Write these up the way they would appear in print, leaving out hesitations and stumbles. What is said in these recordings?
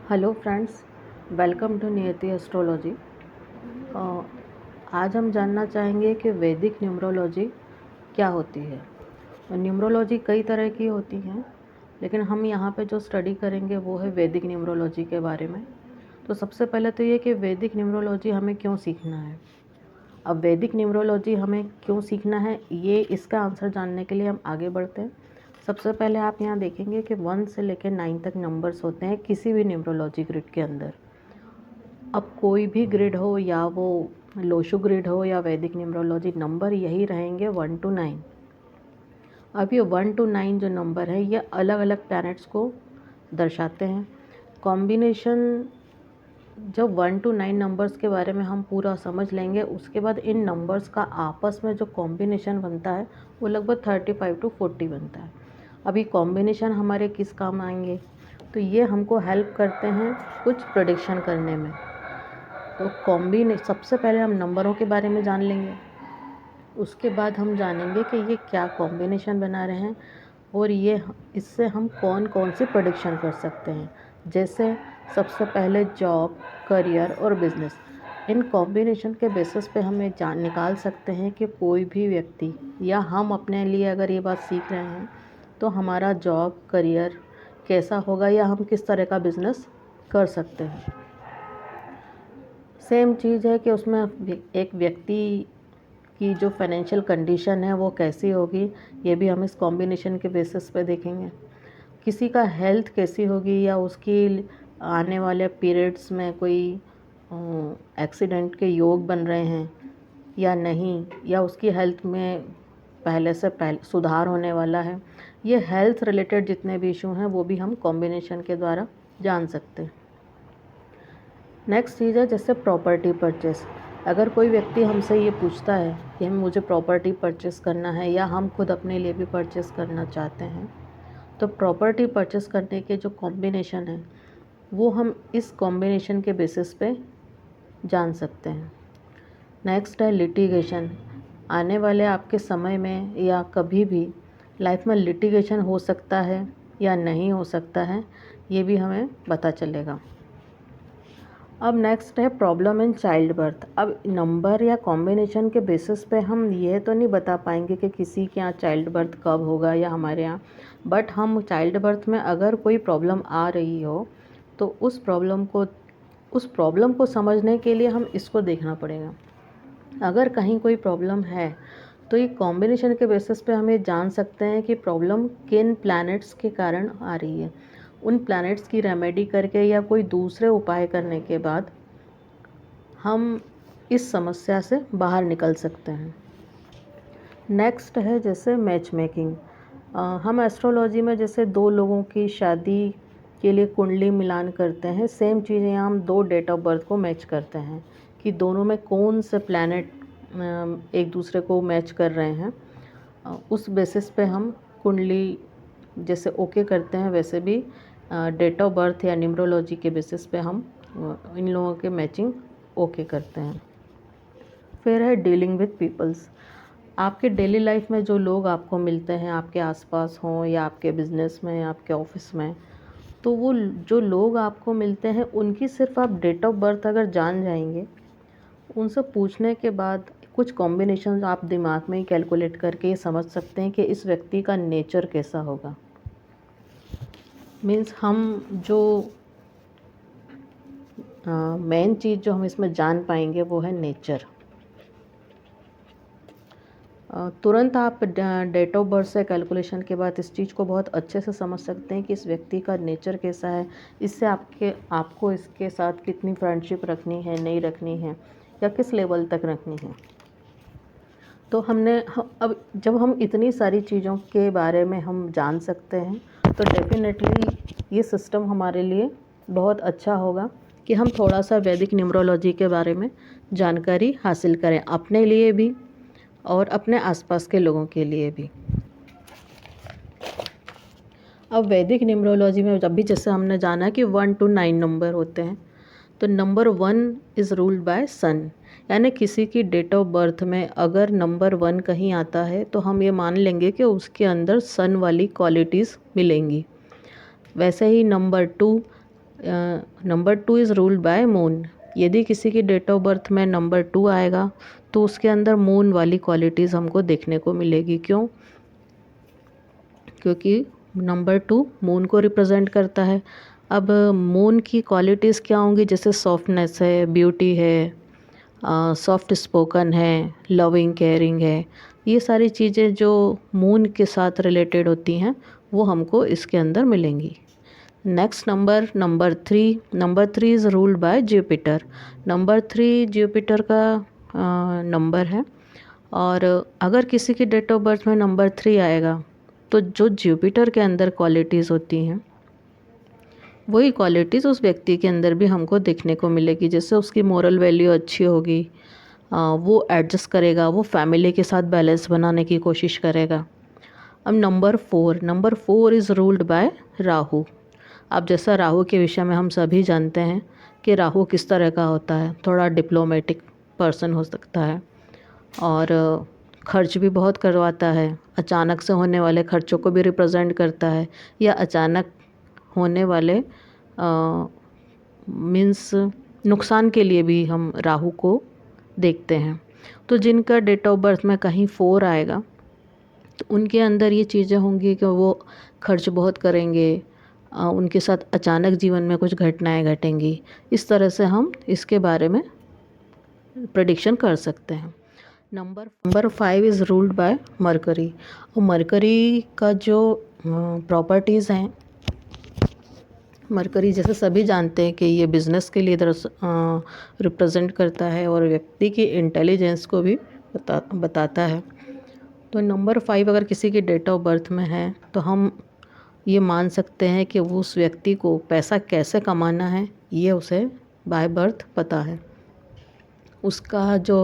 Hello friends, welcome to नियति astrology. आज हम जानना चाहेंगे कि वैदिक न्यूमरोलॉजी क्या होती है। न्यूमरोलॉजी कई तरह की होती हैं, लेकिन हम यहाँ पे जो स्टडी करेंगे वो है वैदिक न्यूमरोलॉजी के बारे में। तो सबसे पहले तो ये कि वैदिक न्यूमरोलॉजी हमें क्यों सीखना है। अब वैदिक न्यूमरोलॉजी हमें क्यों सीखना है, ये इसका आंसर जानने के लिए हम आगे बढ़ते हैं। सबसे पहले आप यहाँ देखेंगे कि 1 से लेकर 9 तक नंबर्स होते हैं किसी भी न्यूमरोलॉजी ग्रिड के अंदर। अब कोई भी ग्रिड हो या वो लोशु ग्रिड हो या वैदिक न्यूमरोलॉजी, नंबर यही रहेंगे 1 to 9। अब ये 1 to 9 जो नंबर है ये अलग अलग प्लैनेट्स को दर्शाते हैं। कॉम्बिनेशन जब 1 to 9 नंबर्स के बारे में हम पूरा समझ लेंगे, उसके बाद इन नंबर्स का आपस में जो कॉम्बिनेशन बनता है वो लगभग 35 to 40 बनता है। अभी कॉम्बिनेशन हमारे किस काम आएंगे, तो ये हमको हेल्प करते हैं कुछ प्रेडिक्शन करने में। तो सबसे पहले हम नंबरों के बारे में जान लेंगे, उसके बाद हम जानेंगे कि ये क्या कॉम्बिनेशन बना रहे हैं और ये इससे हम कौन कौन सी प्रेडिक्शन कर सकते हैं। जैसे सबसे पहले जॉब, करियर और बिजनेस, इन कॉम्बिनेशन के बेसिस पे हमें निकाल सकते हैं कि कोई भी व्यक्ति या हम अपने लिए अगर ये बात सीख रहे हैं तो हमारा जॉब, करियर कैसा होगा या हम किस तरह का बिज़नेस कर सकते हैं। सेम चीज़ है कि उसमें एक व्यक्ति की जो फाइनेंशियल कंडीशन है वो कैसी होगी, ये भी हम इस कॉम्बिनेशन के बेसिस पे देखेंगे। किसी का हेल्थ कैसी होगी या उसकी आने वाले पीरियड्स में कोई एक्सीडेंट के योग बन रहे हैं या नहीं, या उसकी हेल्थ में पहले सुधार होने वाला है। ये हेल्थ रिलेटेड जितने भी इशू हैं वो भी हम कॉम्बिनेशन के द्वारा जान सकते हैं। नेक्स्ट चीज़ है जैसे प्रॉपर्टी परचेस। अगर कोई व्यक्ति हमसे ये पूछता है कि मुझे प्रॉपर्टी परचेस करना है या हम खुद अपने लिए भी परचेस करना चाहते हैं, तो प्रॉपर्टी परचेस करने के जो कॉम्बिनेशन है वो हम इस कॉम्बिनेशन के बेसिस पे जान सकते हैं। नेक्स्ट है लिटिगेशन। आने वाले आपके समय में या कभी भी लाइफ में लिटिगेशन हो सकता है या नहीं हो सकता है, ये भी हमें पता चलेगा। अब नेक्स्ट है प्रॉब्लम इन चाइल्ड बर्थ। अब नंबर या कॉम्बिनेशन के बेसिस पे हम ये तो नहीं बता पाएंगे कि किसी के यहाँ चाइल्ड बर्थ कब होगा या हमारे यहाँ, बट हम चाइल्ड बर्थ में अगर कोई प्रॉब्लम आ रही हो तो उस प्रॉब्लम को समझने के लिए हम इसको देखना पड़ेगा। अगर कहीं कोई प्रॉब्लम है तो ये कॉम्बिनेशन के बेसिस पे हम ये जान सकते हैं कि प्रॉब्लम किन प्लैनेट्स के कारण आ रही है। उन प्लैनेट्स की रेमेडी करके या कोई दूसरे उपाय करने के बाद हम इस समस्या से बाहर निकल सकते हैं। नेक्स्ट है जैसे मैच मेकिंग। हम एस्ट्रोलॉजी में जैसे दो लोगों की शादी के लिए कुंडली मिलान करते हैं, सेम चीज़ें हम दो डेट ऑफ बर्थ को मैच करते हैं कि दोनों में कौन से प्लैनेट एक दूसरे को मैच कर रहे हैं। उस बेसिस पे हम कुंडली जैसे ओके करते हैं, वैसे भी डेट ऑफ बर्थ या न्यूमरोलॉजी के बेसिस पे हम इन लोगों के मैचिंग ओके करते हैं। फिर है डीलिंग विद पीपल्स। आपके डेली लाइफ में जो लोग आपको मिलते हैं, आपके आसपास हों या आपके बिज़नेस में या आपके ऑफिस में, तो वो जो लोग आपको मिलते हैं उनकी सिर्फ आप डेट ऑफ बर्थ अगर जान जाएंगे, उनसे पूछने के बाद कुछ कॉम्बिनेशन आप दिमाग में ही कैलकुलेट करके ये समझ सकते हैं कि इस व्यक्ति का नेचर कैसा होगा। मीन्स हम जो मेन चीज़ जो हम इसमें जान पाएंगे वो है नेचर। तुरंत आप डेट ऑफ बर्थ से कैलकुलेशन के बाद इस चीज़ को बहुत अच्छे से समझ सकते हैं कि इस व्यक्ति का नेचर कैसा है, इससे आपको इसके साथ कितनी फ्रेंडशिप रखनी है, नहीं रखनी है, या किस लेवल तक रखनी है। तो अब जब हम इतनी सारी चीज़ों के बारे में हम जान सकते हैं तो डेफिनेटली ये सिस्टम हमारे लिए बहुत अच्छा होगा कि हम थोड़ा सा वैदिक न्यूमरोलॉजी के बारे में जानकारी हासिल करें, अपने लिए भी और अपने आसपास के लोगों के लिए भी। अब वैदिक न्यूमरोलॉजी में जब भी जैसे हमने जाना कि 1 to 9 नंबर होते हैं, तो नंबर 1 इज़ रूल्ड बाय सन। यानी किसी की डेट ऑफ बर्थ में अगर नंबर 1 कहीं आता है तो हम ये मान लेंगे कि उसके अंदर सन वाली क्वालिटीज़ मिलेंगी। वैसे ही number 2 number 2 is ruled by moon. यदि किसी की डेट ऑफ बर्थ में नंबर 2 आएगा तो उसके अंदर मून वाली क्वालिटीज़ हमको देखने को मिलेगी। क्यों? क्योंकि नंबर 2 मून को रिप्रेजेंट करता है। अब मून की क्वालिटीज़ क्या होंगी? जैसे सॉफ्टनेस है, ब्यूटी है, सॉफ्ट स्पोकन है, लविंग केयरिंग है। ये सारी चीज़ें जो मून के साथ रिलेटेड होती हैं वो हमको इसके अंदर मिलेंगी। Next number 3 is ruled bye Jupiter. Number 3 Jupiter का नंबर है, और अगर किसी की डेट ऑफ बर्थ में नंबर 3 आएगा तो जो जुपिटर के अंदर क्वालिटीज़ होती हैं वही क्वालिटीज़ उस व्यक्ति के अंदर भी हमको देखने को मिलेगी। जैसे उसकी मोरल वैल्यू अच्छी होगी, वो एडजस्ट करेगा, वो फैमिली के साथ बैलेंस बनाने की कोशिश करेगा। अब number 4 is ruled bye Rahu. अब जैसा राहु के विषय में हम सभी जानते हैं कि राहु किस तरह का होता है। थोड़ा डिप्लोमेटिक पर्सन हो सकता है, और खर्च भी बहुत करवाता है। अचानक से होने वाले खर्चों को भी रिप्रेजेंट करता है, या अचानक होने वाले मीन्स नुकसान के लिए भी हम राहु को देखते हैं। तो जिनका डेट ऑफ बर्थ में कहीं 4 आएगा तो उनके अंदर ये चीज़ें होंगी कि वो खर्च बहुत करेंगे, उनके साथ अचानक जीवन में कुछ घटनाएं घटेंगी। इस तरह से हम इसके बारे में प्रेडिक्शन कर सकते हैं। Number 5 is ruled bye mercury. और मरकरी का जो प्रॉपर्टीज़ हैं, मरकरी जैसे सभी जानते हैं कि ये बिज़नेस के लिए रिप्रेजेंट करता है और व्यक्ति की इंटेलिजेंस को भी बताता है। तो नंबर 5 अगर किसी की डेट ऑफ बर्थ में है तो हम ये मान सकते हैं कि वो उस व्यक्ति को पैसा कैसे कमाना है ये उसे बाय बर्थ पता है। उसका जो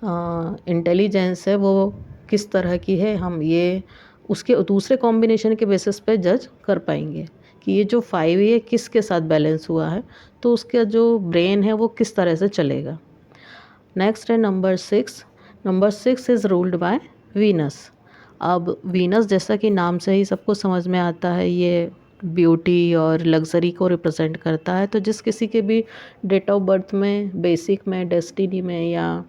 इंटेलिजेंस है वो किस तरह की है, हम ये उसके दूसरे कॉम्बिनेशन के बेसिस पे जज कर पाएंगे कि ये जो 5 ये किसके साथ बैलेंस हुआ है, तो उसका जो ब्रेन है वो किस तरह से चलेगा। नेक्स्ट है number 6 is ruled by Venus. अब वीनस जैसा कि नाम से ही सबको समझ में आता है, ये ब्यूटी और लग्जरी को रिप्रेजेंट करता है। तो जिस किसी के भी डेट ऑफ बर्थ में बेसिक में, डेस्टिनी में या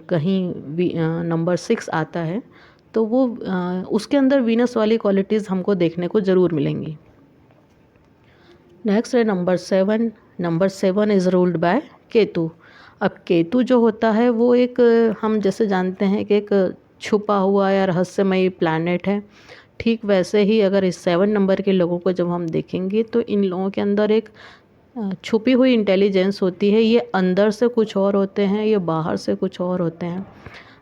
कहीं नंबर 6 आता है तो वो उसके अंदर वीनस वाली क्वालिटीज़ हमको देखने को ज़रूर मिलेंगी। नेक्स्ट है number 7 is ruled bye Ketu. अब केतु जो होता है वो एक, हम जैसे जानते हैं कि एक छुपा हुआ या रहस्यमयी प्लैनेट है। ठीक वैसे ही अगर इस 7 नंबर के लोगों को जब हम देखेंगे तो इन लोगों के अंदर एक छुपी हुई इंटेलिजेंस होती है। ये अंदर से कुछ और होते हैं, ये बाहर से कुछ और होते हैं।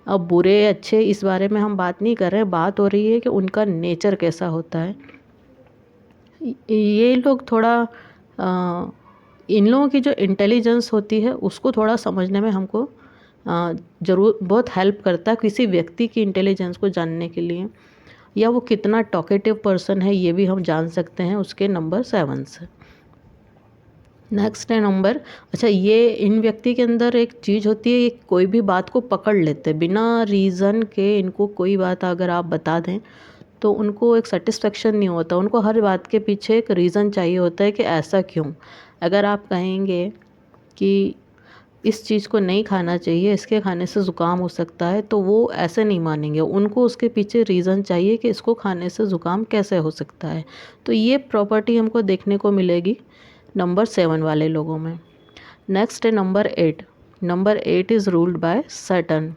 अब बुरे अच्छे इस बारे में हम बात नहीं कर रहे हैं, बात हो रही है कि उनका नेचर कैसा होता है। ये लोग थोड़ा इन लोगों की जो इंटेलिजेंस होती है उसको थोड़ा समझने में हमको ज़रूर बहुत हेल्प करता है, किसी व्यक्ति की इंटेलिजेंस को जानने के लिए, या वो कितना टॉकेटिव पर्सन है ये भी हम जान सकते हैं उसके नंबर 7 से। नेक्स्ट है अच्छा, ये इन व्यक्ति के अंदर एक चीज़ होती है, ये कोई भी बात को पकड़ लेते हैं बिना रीज़न के। इनको कोई बात अगर आप बता दें तो उनको एक सेटिस्फेक्शन नहीं होता, उनको हर बात के पीछे एक रीज़न चाहिए होता है कि ऐसा क्यों। अगर आप कहेंगे कि इस चीज़ को नहीं खाना चाहिए, इसके खाने से ज़ुकाम हो सकता है, तो वो ऐसे नहीं मानेंगे, उनको उसके पीछे रीज़न चाहिए कि इसको खाने से ज़ुकाम कैसे हो सकता है। तो ये प्रॉपर्टी हमको देखने को मिलेगी नंबर 7 वाले लोगों में। नेक्स्ट है number 8 is ruled bye Saturn.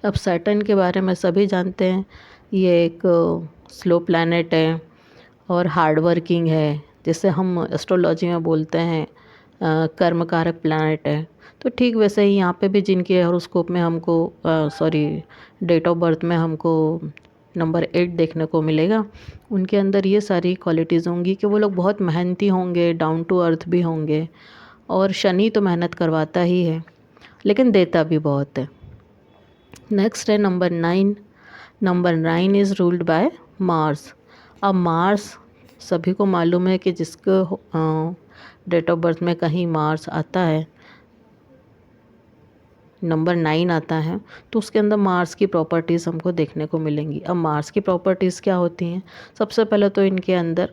अब सैटर्न के बारे में सभी जानते हैं, ये एक स्लो प्लैनेट है और हार्ड वर्किंग है, जैसे हम एस्ट्रोलॉजी में बोलते हैं कर्मकारक प्लैनेट है। तो ठीक वैसे ही यहाँ पे भी जिनके हॉरोस्कोप में हमको डेट ऑफ बर्थ में हमको नंबर 8 देखने को मिलेगा, उनके अंदर ये सारी क्वालिटीज़ होंगी कि वो लोग बहुत मेहनती होंगे, डाउन टू अर्थ भी होंगे, और शनि तो मेहनत करवाता ही है लेकिन देता भी बहुत है। नेक्स्ट है number 9 is ruled bye Mars. अब मार्स सभी को मालूम है कि जिसको डेट ऑफ बर्थ में कहीं मार्स आता है, नंबर 9 आता है, तो उसके अंदर मार्स की प्रॉपर्टीज़ हमको देखने को मिलेंगी। अब मार्स की प्रॉपर्टीज़ क्या होती हैं? सबसे पहले तो इनके अंदर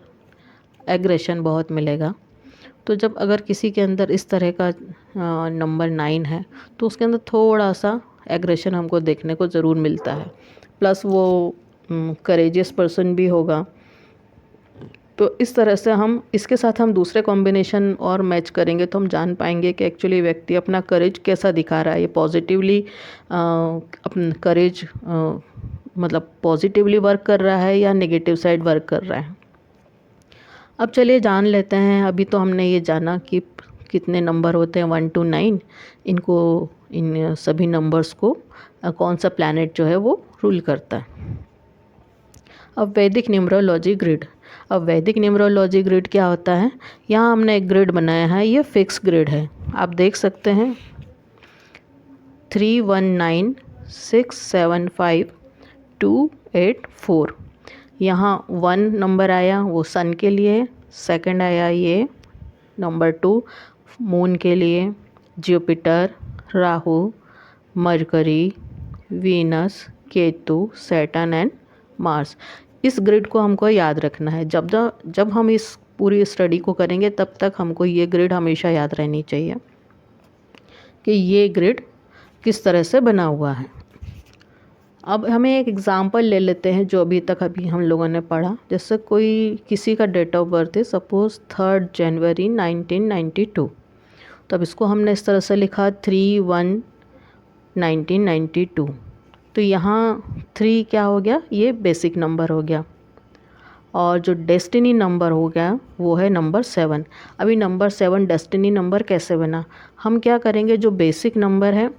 एग्रेशन बहुत मिलेगा। तो जब अगर किसी के अंदर इस तरह का नंबर 9 है तो उसके अंदर थोड़ा सा एग्रेशन हमको देखने को ज़रूर मिलता है, प्लस वो करेजियस पर्सन भी होगा। तो इस तरह से हम इसके साथ हम दूसरे कॉम्बिनेशन और मैच करेंगे तो हम जान पाएंगे कि एक्चुअली व्यक्ति अपना करेज कैसा दिखा रहा है, ये पॉजिटिवली अपना करेज मतलब पॉजिटिवली वर्क कर रहा है या नेगेटिव साइड वर्क कर रहा है। अब चलिए जान लेते हैं। अभी तो हमने ये जाना कि कितने नंबर होते हैं 1 to 9, इनको इन सभी नंबर्स को कौन सा प्लैनेट जो है वो रूल करता है। अब वैदिक न्यूमरोलॉजी ग्रिड। अब वैदिक न्यूमरोलॉजी ग्रिड क्या होता है, यहाँ हमने एक ग्रिड बनाया है, ये फिक्स ग्रिड है। आप देख सकते हैं 3 1 9 6 7 5 2 8 4। यहाँ 1 नंबर आया वो सन के लिए, सेकंड आया ये नंबर 2 मून के लिए, Jupiter, Rahu, mercury, Venus, Ketu, Saturn and Mars. इस ग्रिड को हमको याद रखना है। जब हम इस पूरी स्टडी को करेंगे तब तक हमको ये ग्रिड हमेशा याद रहनी चाहिए कि ये ग्रिड किस तरह से बना हुआ है। अब हमें एक एग्ज़ाम्पल ले लेते हैं जो अभी हम लोगों ने पढ़ा। जैसे कोई किसी का डेट ऑफ बर्थ है, सपोज़ 3 जनवरी 1992, तो अब इसको हमने इस तरह से लिखा 3/1/1992। तो यहाँ 3 क्या हो गया, ये बेसिक नंबर हो गया, और जो डेस्टिनी नंबर हो गया वो है नंबर 7। अभी नंबर 7 डेस्टिनी नंबर कैसे बना, हम क्या करेंगे, जो बेसिक नंबर है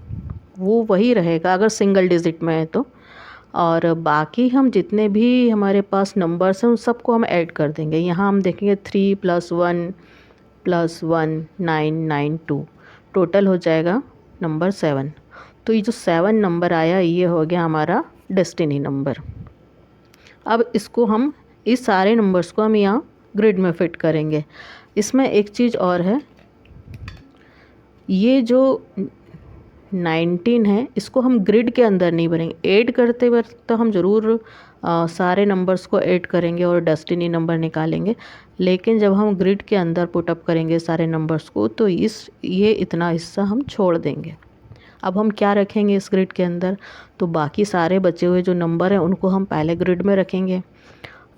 वो वही रहेगा अगर सिंगल डिजिट में है तो, और बाकी हम जितने भी हमारे पास नंबर्स हैं उन सबको हम ऐड कर देंगे। यहाँ हम देखेंगे 3 + 1 + 1 9 9 2, टोटल हो जाएगा नंबर 7। तो ये जो 7 नंबर आया ये हो गया हमारा डेस्टिनी नंबर। अब इसको हम इस सारे नंबर्स को हम यहाँ ग्रिड में फिट करेंगे। इसमें एक चीज़ और है, ये जो 19 है इसको हम ग्रिड के अंदर नहीं भरेंगे। ऐड करते वक्त तो हम ज़रूर सारे नंबर्स को ऐड करेंगे और डेस्टिनी नंबर निकालेंगे, लेकिन जब हम ग्रिड के अंदर पुटअप करेंगे सारे नंबर्स को तो ये इतना हिस्सा हम छोड़ देंगे। अब हम क्या रखेंगे इस ग्रिड के अंदर, तो बाकी सारे बचे हुए जो नंबर हैं उनको हम पहले ग्रिड में रखेंगे।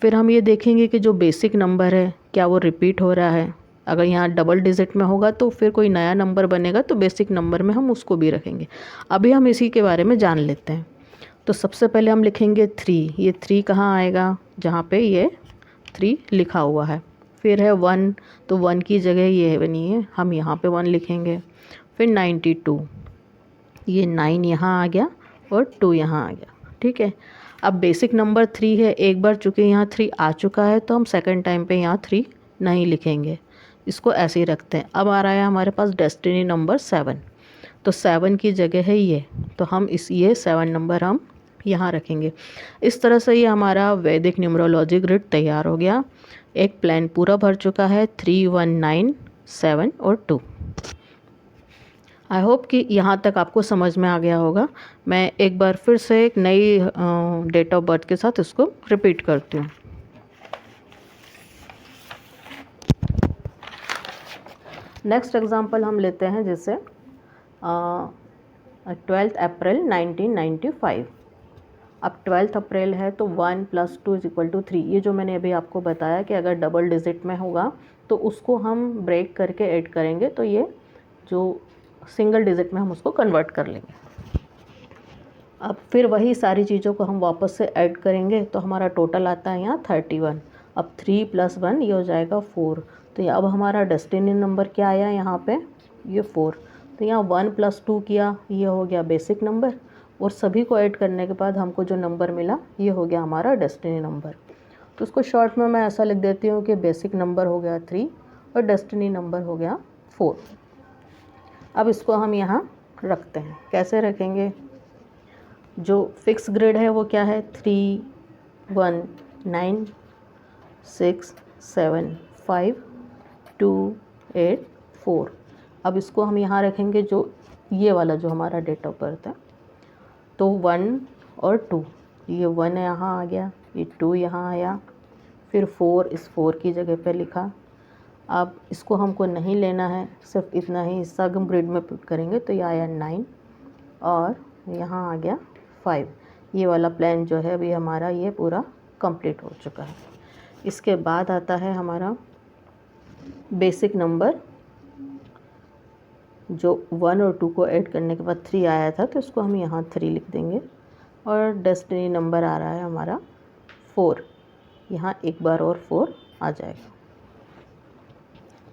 फिर हम ये देखेंगे कि जो बेसिक नंबर है क्या वो रिपीट हो रहा है। अगर यहाँ डबल डिजिट में होगा तो फिर कोई नया नंबर बनेगा तो बेसिक नंबर में हम उसको भी रखेंगे। अभी हम इसी के बारे में जान लेते हैं। तो सबसे पहले हम लिखेंगे 3। ये 3 कहाँ आएगा, जहाँ पे ये 3 लिखा हुआ है। फिर है 1, तो 1 की जगह ये बनी है, हम यहाँ पे 1 लिखेंगे। फिर 92, ये 9 यहाँ आ गया और 2 यहाँ आ गया। ठीक है, अब बेसिक नंबर 3 है, एक बार चूँकि यहाँ 3 आ चुका है तो हम सेकंड टाइम पे यहाँ 3 नहीं लिखेंगे, इसको ऐसे ही रखते हैं। अब आ रहा है हमारे पास डेस्टिनी नंबर 7, तो 7 की जगह है ये, तो हम ये 7 नंबर हम यहाँ रखेंगे। इस तरह से ये हमारा वैदिक न्यूमरोलॉजी ग्रिड तैयार हो गया। एक प्लान पूरा भर चुका है 3 1 9 7 और 2। आई होप कि यहाँ तक आपको समझ में आ गया होगा। मैं एक बार फिर से एक नई डेट ऑफ बर्थ के साथ इसको रिपीट करती हूँ। नेक्स्ट एग्जांपल हम लेते हैं, जैसे 12 अप्रैल 1995। अब 12 अप्रैल है तो 1 + 2 = 3। ये जो मैंने अभी आपको बताया कि अगर डबल डिजिट में होगा तो उसको हम ब्रेक करके ऐड करेंगे, तो ये जो सिंगल डिजिट में हम उसको कन्वर्ट कर लेंगे। अब फिर वही सारी चीज़ों को हम वापस से ऐड करेंगे तो हमारा टोटल आता है यहाँ 31। अब 3 + 1 ये हो जाएगा 4। तो ये अब हमारा डेस्टिनी नंबर क्या आया यहाँ पे, ये 4। तो यहाँ 1 + 2 किया, ये हो गया बेसिक नंबर, और सभी को ऐड करने के बाद हमको जो नंबर मिला ये हो गया हमारा डेस्टिनी नंबर। तो उसको शॉर्ट में मैं ऐसा लिख देती हूँ कि बेसिक नंबर हो गया 3 और डेस्टिनी नंबर हो गया 4। अब इसको हम यहाँ रखते हैं। कैसे रखेंगे, जो फिक्स ग्रिड है वो क्या है, 3 1 9 6 7 5 2 8 4। अब इसको हम यहाँ रखेंगे, जो ये वाला जो हमारा डेट ऑफ बर्थ है, तो 1 और 2, ये 1 यहाँ आ गया, ये 2 यहाँ आया, फिर 4 इस 4 की जगह पे लिखा। अब इसको हमको नहीं लेना है, सिर्फ इतना ही हिस्सा हम ग्रिड में पुट करेंगे, तो ये आया 9 और यहाँ आ गया 5। ये वाला प्लान जो है अभी हमारा ये पूरा कंप्लीट हो चुका है। इसके बाद आता है हमारा बेसिक नंबर, जो 1 और 2 को ऐड करने के बाद 3 आया था, तो इसको हम यहाँ 3 लिख देंगे। और डेस्टिनी नंबर आ रहा है हमारा 4, यहाँ एक बार और 4 आ जाएगा।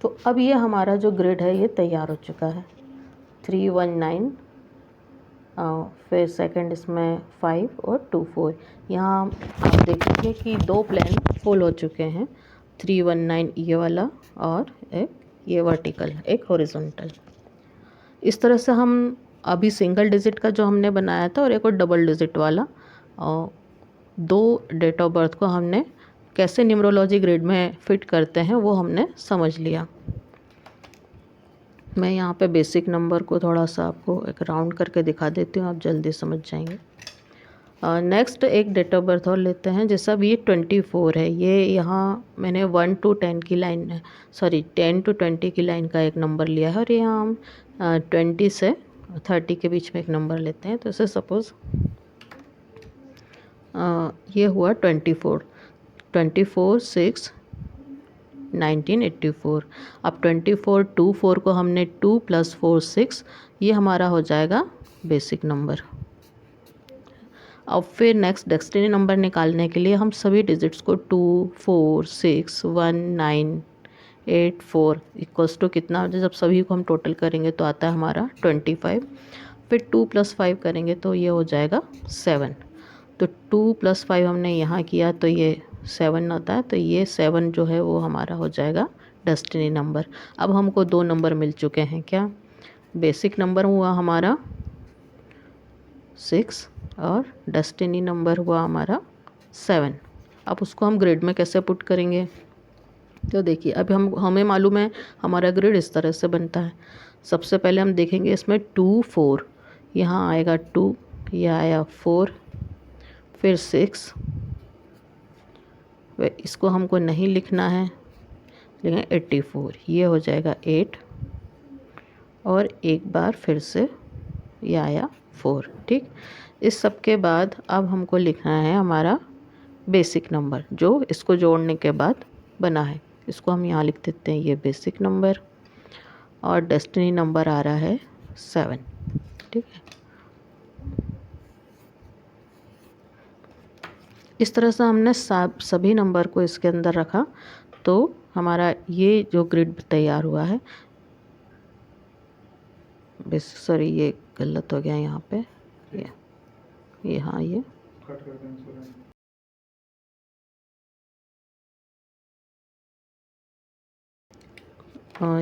तो अब ये हमारा जो ग्रिड है ये तैयार हो चुका है। 3 1 9, फिर सेकंड इसमें 5 और 2 4। यहाँ आप देखेंगे कि 2 प्लान फुल हो चुके हैं, 3 1 9 ये वाला और एक ये वर्टिकल, एक हॉरिजॉन्टल। इस तरह से हम अभी सिंगल डिजिट का जो हमने बनाया था और एक और डबल डिजिट वाला, और 2 डेट ऑफ बर्थ को हमने कैसे न्यूमरोलॉजी ग्रिड में फिट करते हैं वो हमने समझ लिया। मैं यहाँ पे बेसिक नंबर को थोड़ा सा आपको एक राउंड करके दिखा देती हूँ, आप जल्दी समझ जाएंगे। नेक्स्ट एक डेट ऑफ बर्थ और लेते हैं, जैसा अब ये 24 है, ये यहाँ मैंने 1 to 10 की लाइन, सॉरी 10 to 20 की लाइन का एक नंबर लिया है, और यहाँ हम 20 से 30 के बीच में एक नंबर लेते हैं। तो इसे सपोज़ ये हुआ 24 6 1984। अब 24 2 4 को हमने 2 + 4 6, ये हमारा हो जाएगा बेसिक नंबर। अब फिर नेक्स्ट डेस्टिनी नंबर निकालने के लिए हम सभी डिजिट्स को 2 4 6 1 9 8 4 इक्वल्स टू कितना, जब सभी को हम टोटल करेंगे तो आता है हमारा 25। फिर 2 + 5 करेंगे तो ये हो जाएगा 7। तो 2 + 5 हमने यहाँ किया तो ये 7 आता है, तो ये 7 जो है वो हमारा हो जाएगा डेस्टिनी नंबर। अब हमको 2 नंबर मिल चुके हैं, क्या बेसिक नंबर हुआ हमारा 6 और डेस्टिनी नंबर हुआ हमारा 7। अब उसको हम ग्रिड में कैसे पुट करेंगे, तो देखिए अब हमें मालूम है हमारा ग्रिड इस तरह से बनता है। सबसे पहले हम देखेंगे इसमें 2 4, यहाँ आएगा 2, यह आया 4, फिर 6, इसको हमको नहीं लिखना है, लेकिन 84, ये हो जाएगा 8, और एक बार फिर से ये आया 4। ठीक, इस सब के बाद अब हमको लिखना है हमारा बेसिक नंबर, जो इसको जोड़ने के बाद बना है। इसको हम यहाँ लिख देते हैं, ये बेसिक नंबर, और डेस्टिनी नंबर आ रहा है 7। ठीक है, इस तरह से हमने सभी नंबर को इसके अंदर रखा, तो हमारा ये जो ग्रिड तैयार हुआ है। सॉरी ये गलत हो गया यहाँ पे, ये हाँ ये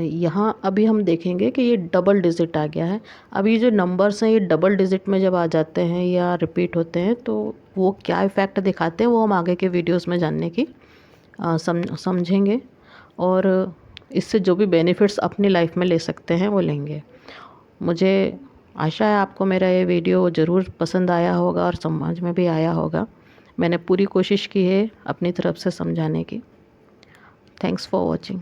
यहाँ अभी हम देखेंगे कि ये डबल डिजिट आ गया है। अब ये जो नंबर्स हैं ये डबल डिजिट में जब आ जाते हैं या रिपीट होते हैं तो वो क्या इफ़ेक्ट दिखाते हैं वो हम आगे के वीडियोस में जानने की समझेंगे, और इससे जो भी बेनिफिट्स अपनी लाइफ में ले सकते हैं वो लेंगे। मुझे आशा है आपको मेरा ये वीडियो ज़रूर पसंद आया होगा और समझ में भी आया होगा। मैंने पूरी कोशिश की है अपनी तरफ से समझाने की। Thanks for watching.